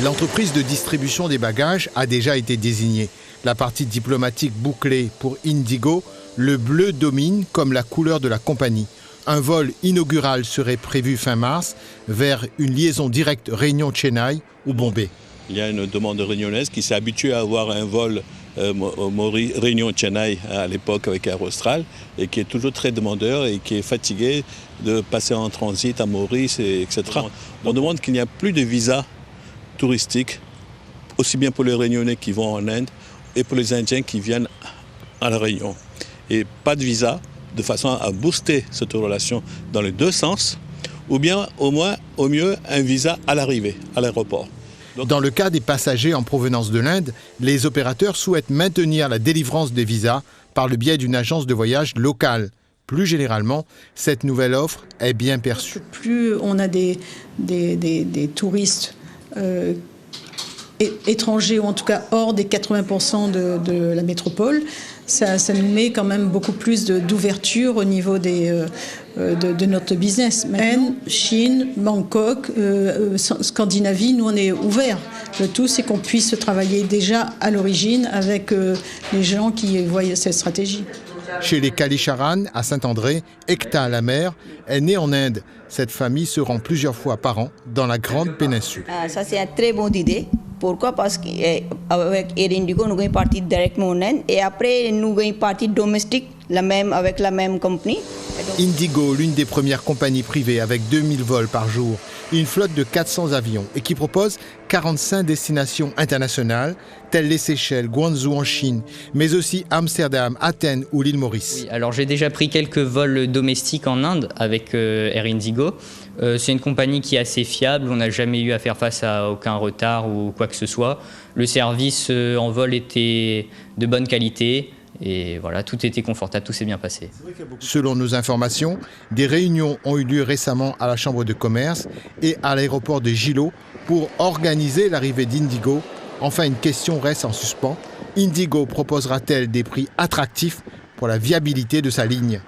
L'entreprise de distribution des bagages a déjà été désignée. La partie diplomatique bouclée pour Indigo, le bleu domine comme la couleur de la compagnie. Un vol inaugural serait prévu fin mars vers une liaison directe Réunion-Chennai ou Bombay. Il y a une demande réunionnaise qui s'est habituée à avoir un vol Réunion-Chennai à l'époque avec Air Austral et qui est toujours très demandeur et qui est fatigué de passer en transit à Maurice, etc. On demande qu'il n'y a plus de visa touristique, aussi bien pour les Réunionnais qui vont en Inde et pour les Indiens qui viennent à la Réunion. Et pas de visa, de façon à booster cette relation dans les deux sens, ou bien au mieux un visa à l'arrivée, à l'aéroport. Dans le cas des passagers en provenance de l'Inde, les opérateurs souhaitent maintenir la délivrance des visas par le biais d'une agence de voyage locale. Plus généralement, cette nouvelle offre est bien perçue. Plus on a des touristes étrangers, ou en tout cas hors des 80% de la métropole, ça nous met quand même beaucoup plus d'ouverture au niveau de notre business. Inde, Chine, Bangkok, Scandinavie, nous on est ouverts. Le tout, c'est qu'on puisse travailler déjà à l'origine avec les gens qui voient cette stratégie. Chez les Kalisharan, à Saint-André, Ekta, la mère, est née en Inde. Cette famille se rend plusieurs fois par an dans la grande péninsule. Ça, c'est une très bonne idée. Pourquoi? Parce qu'avec Air Indigo, nous avons parti directement en Inde et après, nous avons parti domestique avec la même compagnie. Indigo, l'une des premières compagnies privées avec 2000 vols par jour, une flotte de 400 avions et qui propose 45 destinations internationales, telles les Seychelles, Guangzhou en Chine, mais aussi Amsterdam, Athènes ou l'île Maurice. Oui, alors j'ai déjà pris quelques vols domestiques en Inde avec Air Indigo. C'est une compagnie qui est assez fiable, on n'a jamais eu à faire face à aucun retard ou quoi que ce soit. Le service en vol était de bonne qualité. Et voilà, tout était confortable, tout s'est bien passé. Selon nos informations, des réunions ont eu lieu récemment à la Chambre de commerce et à l'aéroport de Gilo pour organiser l'arrivée d'Indigo. Enfin, une question reste en suspens. Indigo proposera-t-elle des prix attractifs pour la viabilité de sa ligne ?